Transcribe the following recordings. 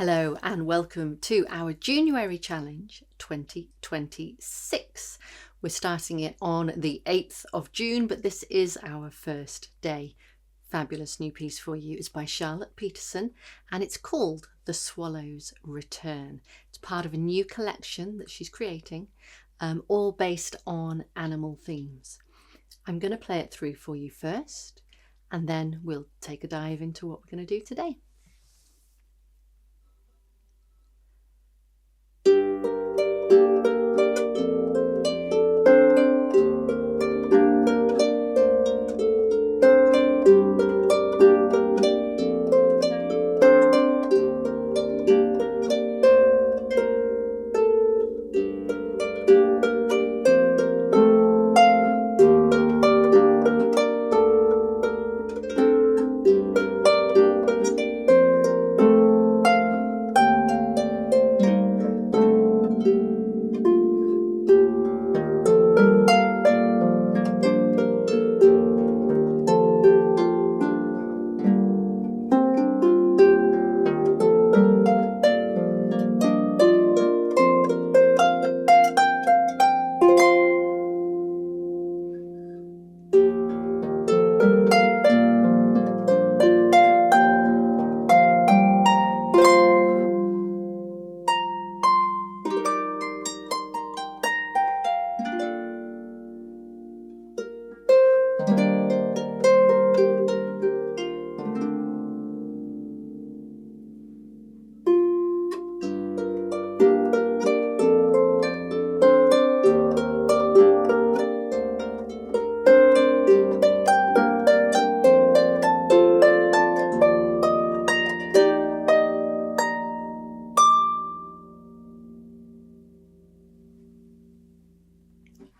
Hello and welcome to our JUNEwary Challenge 2026. We're starting it on the 8th of June, but this is our first day. Fabulous new piece for you. It's by Charlotte Petersen and it's called The Swallow's Return. It's part of a new collection that she's creating, all based on animal themes. I'm going to play it through for you first, and then we'll take a dive into what we're going to do today.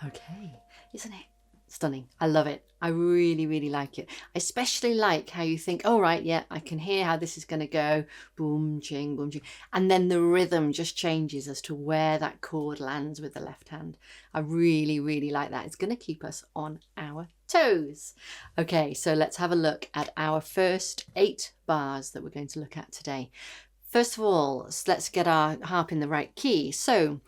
Okay, isn't it stunning? I love it. I really like it. I especially like how you think, oh right, yeah, I can hear how this is going to go. Boom, ching, boom, ching. And then the rhythm just changes as to where that chord lands with the left hand. I really like that. It's going to keep us on our toes. Okay, so let's have a look at our first 8 bars that we're going to look at today. First of all, let's get our harp in the right key. So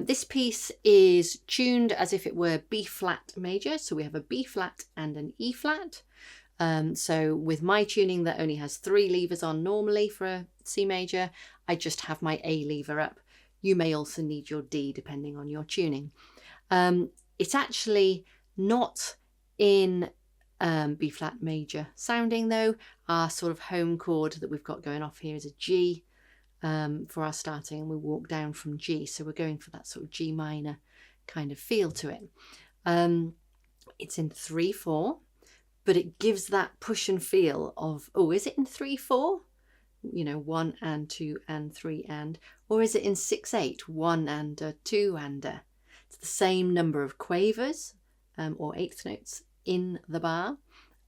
this piece is tuned as if it were B flat major. So we have a B flat and an E flat. So with my tuning that only has 3 levers on normally for a C major, I just have my A lever up. You may also need your D depending on your tuning. It's actually not in B flat major sounding though. Our sort of home chord that we've got going off here is a G. For our starting, and we walk down from G, so we're going for that sort of G minor kind of feel to it. It's in 3/4, but it gives that push and feel of, oh, is it in 3/4? You know, 1 and 2 and 3 and, or is it in 6/8? 1 and 2 and. It's the same number of quavers or eighth notes in the bar,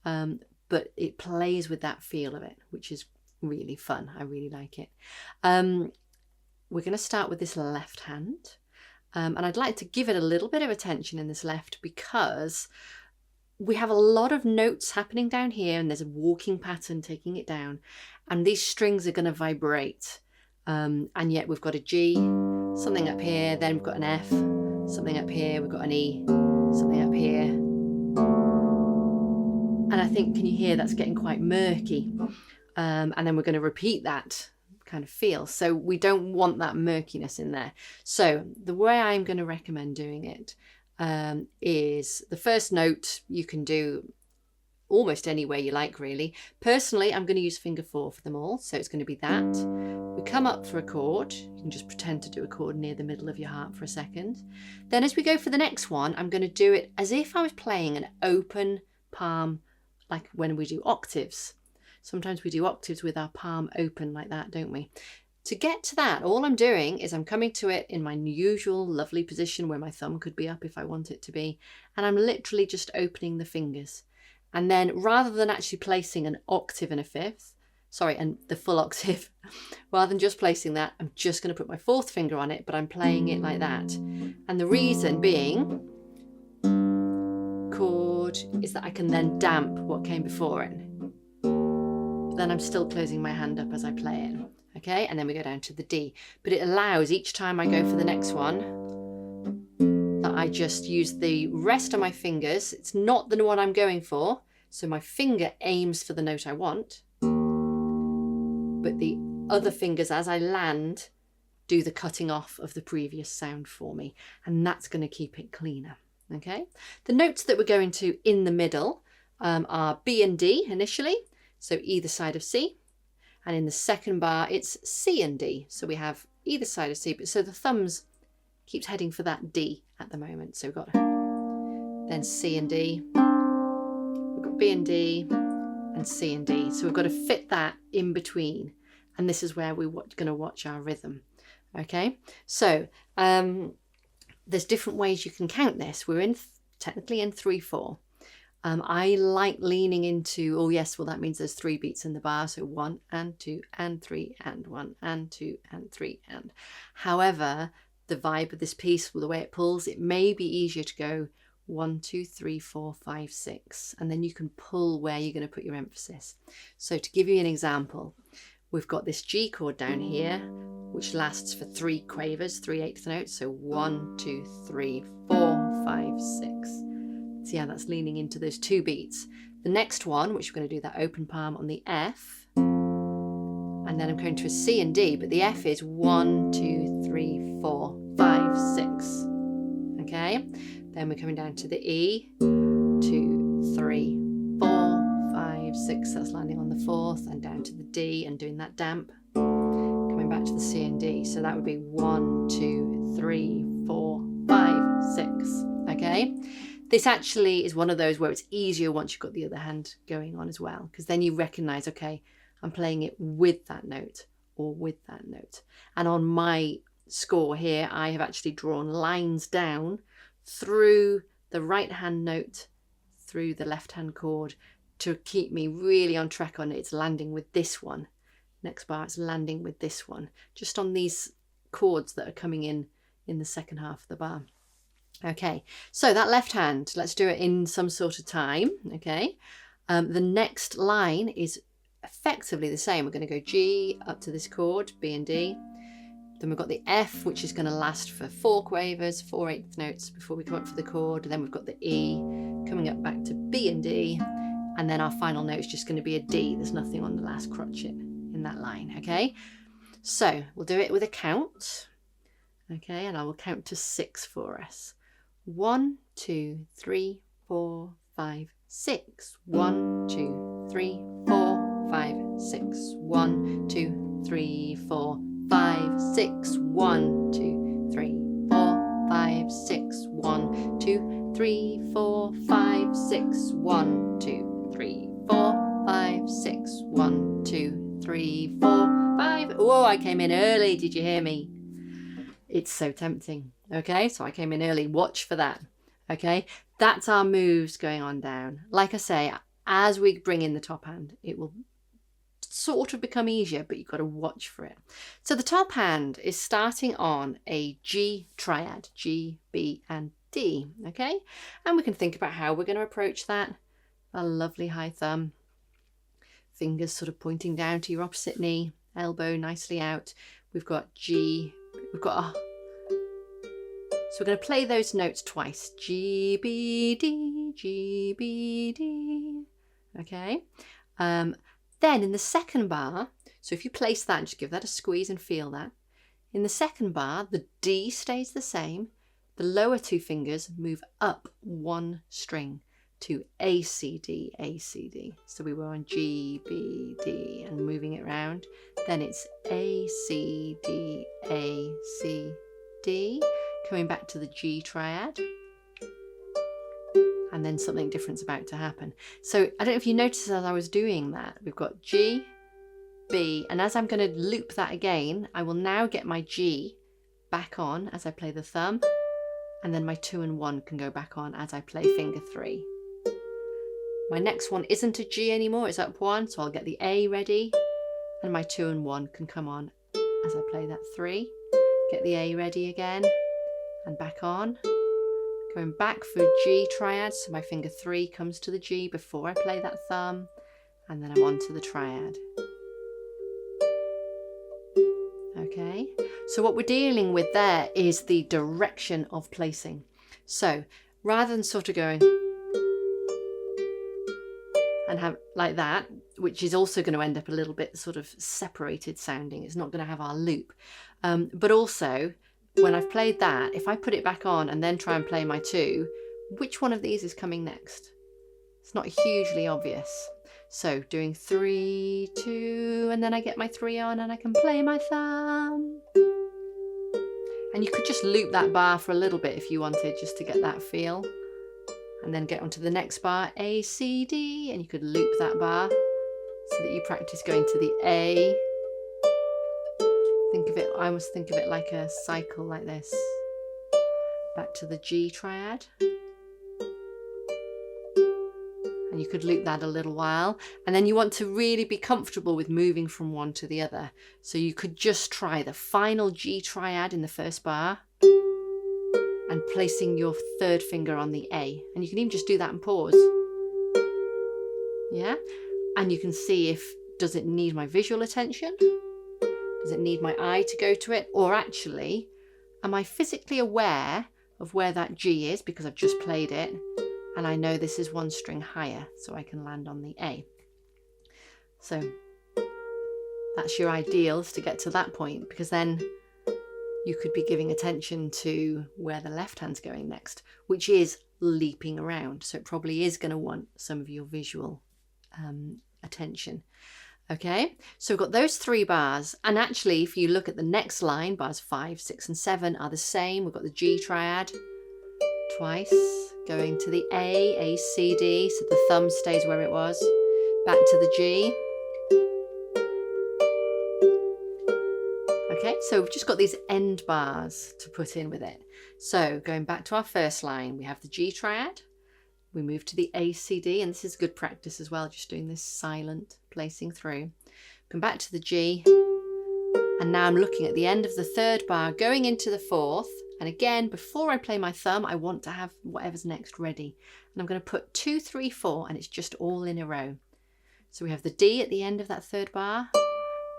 but it plays with that feel of it, which is really fun. I really like it. We're going to start with this left hand, and I'd like to give it a little bit of attention in this left because we have a lot of notes happening down here and there's a walking pattern taking it down, and these strings are going to vibrate, and yet we've got a G, something up here, then we've got an F, something up here, we've got an E, something up here, and I think, can you hear that's getting quite murky? And then we're going to repeat that kind of feel. So we don't want that murkiness in there. So the way I'm going to recommend doing it is the first note you can do almost any way you like, really. Personally, I'm going to use finger 4 for them all. So it's going to be that. We come up for a chord. You can just pretend to do a chord near the middle of your harp for a second. Then as we go for the next one, I'm going to do it as if I was playing an open palm, like when we do octaves. Sometimes we do octaves with our palm open like that, don't we? To get to that, all I'm doing is I'm coming to it in my usual lovely position where my thumb could be up if I want it to be. And I'm literally just opening the fingers. And then rather than actually placing an octave and a fifth, and the full octave, rather than just placing that, I'm just going to put my 4th finger on it, but I'm playing it like that. And the reason being, chord, is that I can then damp what came before it. Then I'm still closing my hand up as I play it. Okay, and then we go down to the D. But it allows each time I go for the next one that I just use the rest of my fingers. It's not the one I'm going for, so my finger aims for the note I want, but the other fingers, as I land, do the cutting off of the previous sound for me, and that's going to keep it cleaner. Okay, the notes that we're going to in the middle are B and D initially, so either side of C. And in the second bar, it's C and D. So we have either side of C, but so the thumbs keeps heading for that D at the moment. So we've got then C and D, we've got B and D, and C and D. So we've got to fit that in between. And this is where we're going to watch our rhythm. Okay, so there's different ways you can count this. We're technically in 3/4. I like leaning into, oh yes, well that means there's 3 beats in the bar, so 1 and 2 and 3 and 1 and 2 and 3 and. However, the vibe of this piece, the way it pulls, it may be easier to go 1, 2, 3, 4, 5, 6, and then you can pull where you're going to put your emphasis. So to give you an example, we've got this G chord down here, which lasts for 3 quavers, 3/8 notes, so 1, 2, 3, 4, 5, 6. See how that's leaning into those 2 beats. The next one, which we're going to do that open palm on the F, and then I'm going to a C and D, but the F is 1, 2, 3, 4, 5, 6. Okay, then we're coming down to the E, 2, 3, 4, 5, 6. That's landing on the 4th, and down to the D and doing that damp. Coming back to the C and D, so that would be 1, 2, 3, 4, 5, 6. Okay. This actually is one of those where it's easier once you've got the other hand going on as well, because then you recognize, okay, I'm playing it with that note or with that note. And on my score here, I have actually drawn lines down through the right hand note, through the left hand chord, to keep me really on track on it. It's landing with this one. Next bar, it's landing with this one, just on these chords that are coming in the second half of the bar. Okay, so that left hand, let's do it in some sort of time. Okay, the next line is effectively the same. We're going to go G up to this chord, B and D. Then we've got the F, which is going to last for 4 quavers, 4/8 notes before we come up for the chord. And then we've got the E coming up back to B and D. And then our final note is just going to be a D. There's nothing on the last crotchet in that line. Okay, so we'll do it with a count. Okay, and I will count to 6 for us. 1, 2, 3, 4, 5, 6. 1, 2, 3, 4, 5, 6. 1, 2, 3, 4, 5, 6. 1, 2, 3, 4, 5, 6. 1, 2, 3, 4, 5, 6. 1, 2, 3, 4, 5, 6. 1, 2, 3, 4, 5. Whoa, I came in early. Did you hear me? It's so tempting. Okay, so I came in early. Watch for that. Okay, that's our moves going on down. Like I say, as we bring in the top hand, it will sort of become easier, but you've got to watch for it. So the top hand is starting on a G triad, G, B, and D. Okay, and we can think about how we're going to approach that. A lovely high thumb, fingers sort of pointing down to your opposite knee, elbow nicely out. We've got G, we've got a, so we're going to play those notes twice. G, B, D, G, B, D. Okay. Then in the second bar, so if you place that and just give that a squeeze and feel that. In the second bar, the D stays the same. The lower 2 fingers move up 1 string to A, C, D, A, C, D. So we were on G, B, D and moving it around. Then it's A, C, D, A, C, D. Coming back to the G triad. And then something different's about to happen. So I don't know if you noticed as I was doing that, we've got G, B, and as I'm going to loop that again, I will now get my G back on as I play the thumb, and then my 2 and 1 can go back on as I play finger 3. My next one isn't a G anymore, it's up 1, so I'll get the A ready, and my 2 and 1 can come on as I play that 3. Get the A ready again, and back on. Going back for G triad, so my finger 3 comes to the G before I play that thumb, and then I'm on to the triad. Okay, so what we're dealing with there is the direction of placing. So rather than sort of going and have like that, which is also going to end up a little bit sort of separated sounding, it's not going to have our loop. But also when I've played that, if I put it back on and then try and play my 2, which one of these is coming next? It's not hugely obvious. So doing 3, 2, and then I get my 3 on and I can play my thumb. And you could just loop that bar for a little bit if you wanted, just to get that feel. And then get onto the next bar, A, C, D, and you could loop that bar so that you practice going to the A. Think of it, I almost think of it like a cycle like this. Back to the G triad. And you could loop that a little while, and then you want to really be comfortable with moving from one to the other. So you could just try the final G triad in the first bar and placing your 3rd finger on the A, and you can even just do that and pause. Yeah, and you can see if, does it need my visual attention? Does it need my eye to go to it? Or actually, am I physically aware of where that G is because I've just played it? And I know this is 1 string higher, so I can land on the A. So that's your ideal, is to get to that point, because then you could be giving attention to where the left hand's going next, which is leaping around. So it probably is going to want some of your visual attention. Okay, so we've got those 3 bars. And actually, if you look at the next line, bars 5, 6, and 7 are the same. We've got the G triad twice, going to the A, C, D, so the thumb stays where it was, back to the G. Okay, so we've just got these end bars to put in with it. So going back to our first line, we have the G triad, we move to the A, C, D, and this is good practice as well, just doing this silent placing through. Come back to the G, and now I'm looking at the end of the 3rd bar, going into the 4th. And again, before I play my thumb, I want to have whatever's next ready. And I'm going to put 2, 3, 4, and it's just all in a row. So we have the D at the end of that 3rd bar,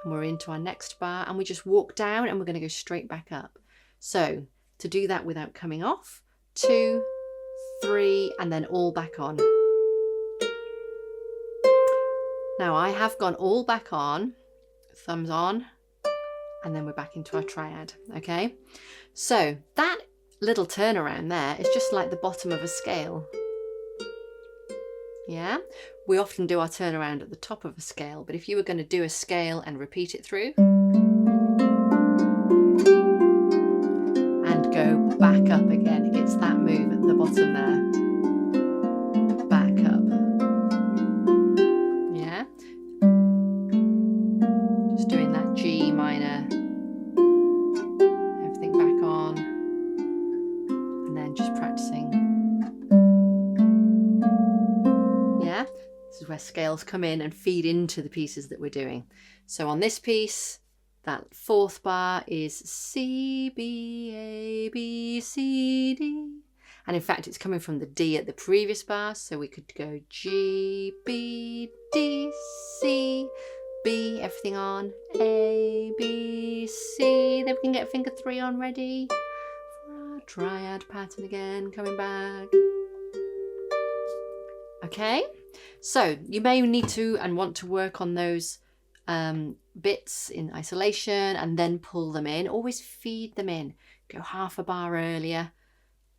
and we're into our next bar, and we just walk down and we're going to go straight back up. So to do that without coming off, 2, 3, and then all back on. Now I have gone all back on, thumbs on, and then we're back into our triad. Okay, so that little turnaround there is just like the bottom of a scale. Yeah, we often do our turnaround at the top of a scale, but if you were going to do a scale and repeat it through and go back up again, it's that move at the bottom there, back up. Yeah, just doing that G minor, everything back on, and then just practicing. Yeah, this is where scales come in and feed into the pieces that we're doing. So on this piece, that 4th bar is C, B, A, B, C, D. And in fact, it's coming from the D at the previous bar. So we could go G, B, D, C, B, everything on, A, B, C. Then we can get finger 3 on ready for our triad pattern again, coming back. Okay, so you may need to and want to work on those bits in isolation and then pull them in. Always feed them in. Go half a bar earlier,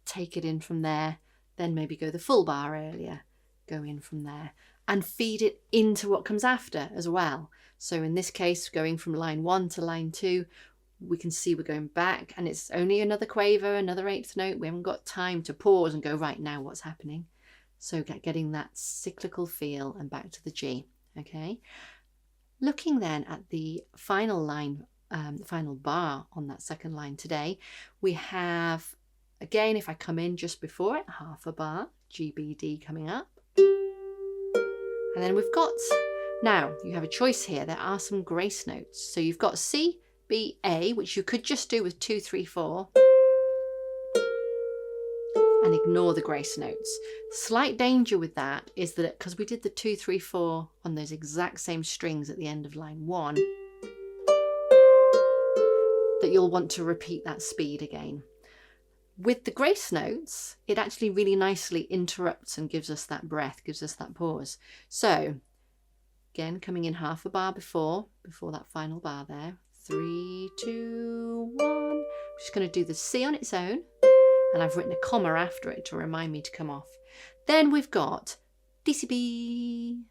take it in from there, then maybe go the full bar earlier, go in from there, and feed it into what comes after as well. So in this case, going from line 1 to line 2, we can see we're going back, and it's only another quaver, another 8th note. We haven't got time to pause and go, right now what's happening? So getting that cyclical feel and back to the G. Okay, looking then at the final line, the final bar on that second line today, we have, again, if I come in just before it, half a bar, G, B, D coming up. And then we've got, now you have a choice here. There are some grace notes. So you've got C, B, A, which you could just do with 2, 3, 4. And ignore the grace notes. Slight danger with that is that because we did the 2, 3, 4 on those exact same strings at the end of line 1, that you'll want to repeat that speed again. With the grace notes, it actually really nicely interrupts and gives us that breath, gives us that pause. So again, coming in half a bar before that final bar there. 3, 2, 1. I'm just going to do the C on its own, and I've written a comma after it to remind me to come off. Then we've got DCB,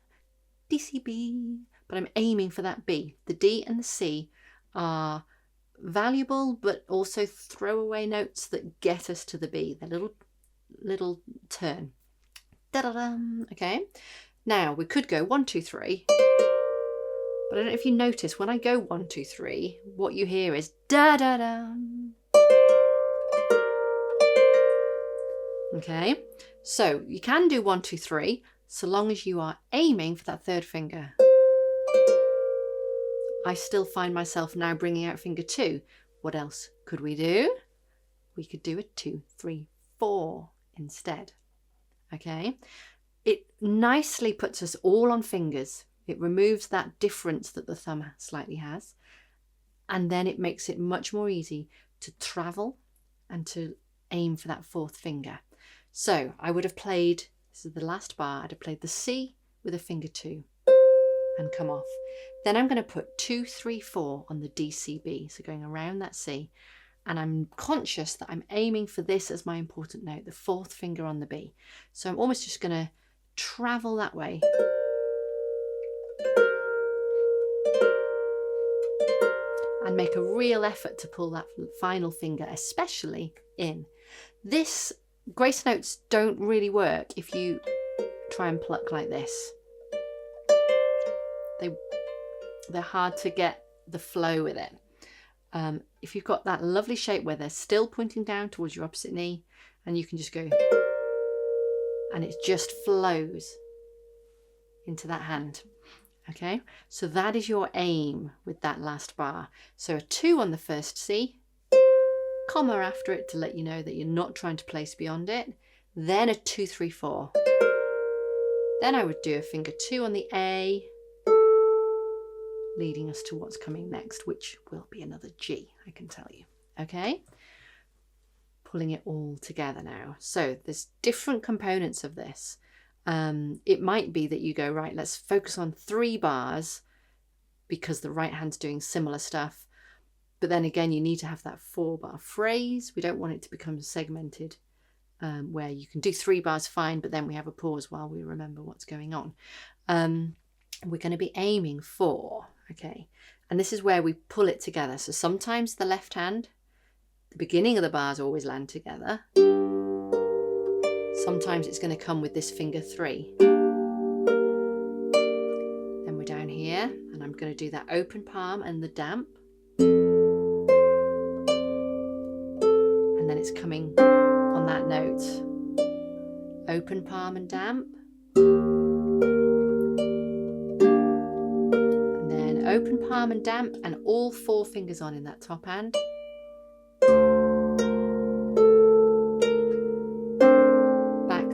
DCB, but I'm aiming for that B. The D and the C are valuable, but also throwaway notes that get us to the B, the little turn. Da-da-dum. Okay, now we could go 1, 2, 3, but I don't know if you notice when I go 1, 2, 3, what you hear is da-da-dum. Okay, so you can do 1, 2, 3 so long as you are aiming for that third finger. I still find myself now bringing out finger 2. What else could we do? We could do a 2, 3, 4 instead. Okay, it nicely puts us all on fingers. It removes that difference that the thumb slightly has, and then it makes it much more easy to travel and to aim for that fourth finger. So I would have played, this is the last bar, I'd have played the C with a finger 2 and come off. Then I'm going to put 2, 3, 4 on the DCB, so going around that C, and I'm conscious that I'm aiming for this as my important note, the fourth finger on the B. So I'm almost just going to travel that way. And make a real effort to pull that final finger, especially in. This grace notes don't really work if you try and pluck like this. They're hard to get the flow with it. If you've got that lovely shape where they're still pointing down towards your opposite knee, and you can just go, and it just flows into that hand. Okay, so that is your aim with that last bar. So a 2 on the first C, comma after it to let you know that you're not trying to place beyond it. Then a 2, 3, 4. Then I would do a finger 2 on the A, leading us to what's coming next, which will be another G, I can tell you. Okay, pulling it all together now. So there's different components of this. It might be that you go, right, let's focus on 3 bars because the right hand's doing similar stuff. But then again, you need to have that 4-bar phrase. We don't want it to become segmented, where you can do 3 bars fine, but then we have a pause while we remember what's going on. We're going to be aiming for, okay, and this is where we pull it together. So sometimes the left hand, the beginning of the bars always land together. Sometimes it's going to come with this finger 3. Then we're down here, and I'm going to do that open palm and the damp. And then it's coming on that note. Open palm and damp. And then open palm and damp, and all 4 fingers on in that top hand.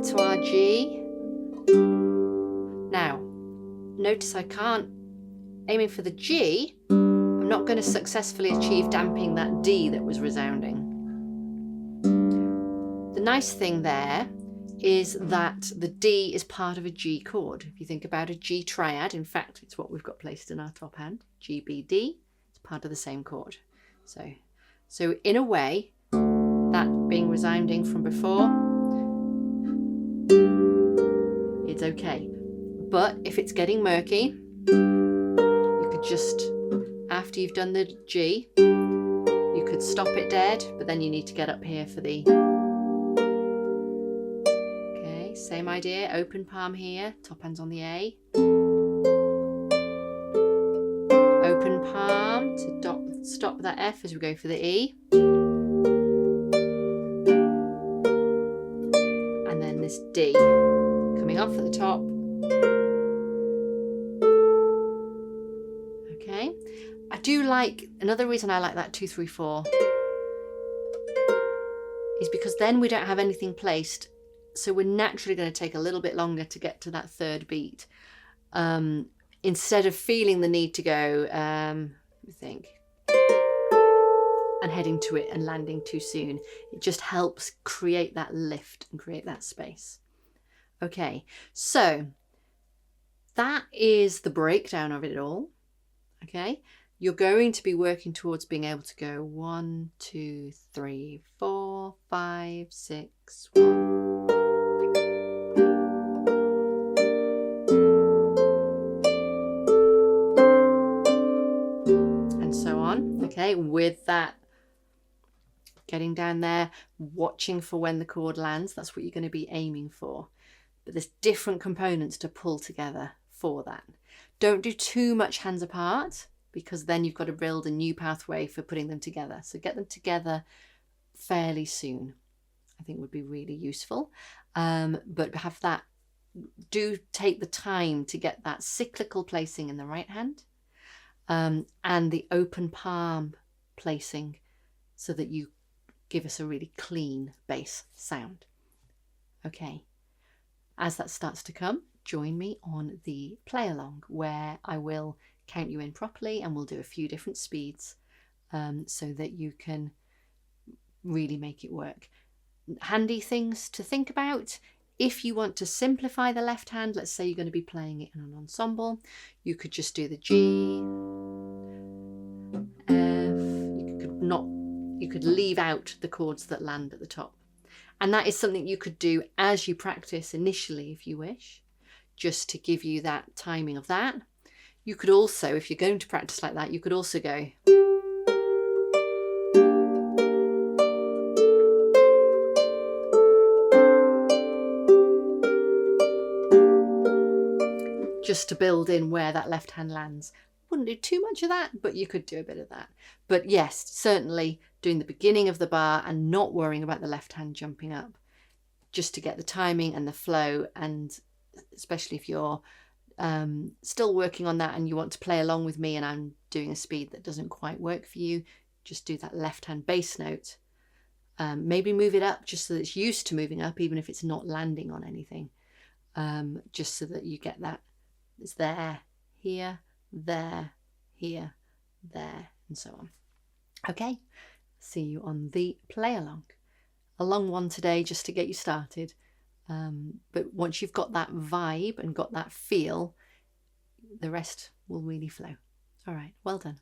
To our G. Now, notice I can't, aiming for the G, I'm not going to successfully achieve damping that D that was resounding. The nice thing there is that the D is part of a G chord. If you think about a G triad, in fact, it's what we've got placed in our top hand, G, B, D, it's part of the same chord. So in a way, that being resounding from before, it's okay. But if it's getting murky, you could just, after you've done the G, you could stop it dead, but then you need to get up here for the, okay, same idea, open palm here, top hand's on the A, open palm to stop that F as we go for the E, and then this D coming up at the top. Okay, I do like, another reason I like that 2, 3, 4 is because then we don't have anything placed, so we're naturally going to take a little bit longer to get to that third beat, instead of feeling the need to go, let me think, and heading to it and landing too soon. It just helps create that lift and create that space. Okay, so that is the breakdown of it all. Okay, you're going to be working towards being able to go 1, 2, 3, 4, 5, 6, 1. And so on. Okay, with that, getting down there, watching for when the chord lands. That's what you're going to be aiming for. But there's different components to pull together for that. Don't do too much hands apart, because then you've got to build a new pathway for putting them together. So get them together fairly soon, I think would be really useful. But have that, do take the time to get that cyclical placing in the right hand, and the open palm placing, so that you give us a really clean bass sound. Okay, as that starts to come, join me on the play along, where I will count you in properly and we'll do a few different speeds, so that you can really make it work. Handy things to think about: if you want to simplify the left hand, let's say you're going to be playing it in an ensemble, you could just do the G, F. You could leave out the chords that land at the top. And that is something you could do as you practice initially, if you wish, just to give you that timing of that. You could also, if you're going to practice like that, you could also go just to build in where that left hand lands. Wouldn't do too much of that, but you could do a bit of that. But yes, certainly doing the beginning of the bar and not worrying about the left hand jumping up, just to get the timing and the flow. And especially if you're still working on that and you want to play along with me and I'm doing a speed that doesn't quite work for you, just do that left hand bass note. Maybe move it up just so that it's used to moving up, even if it's not landing on anything, just so that you get that. It's there, here, there, here, there, and so on. Okay, see you on the play along. A long one today just to get you started, but once you've got that vibe and got that feel, the rest will really flow. All right, well done.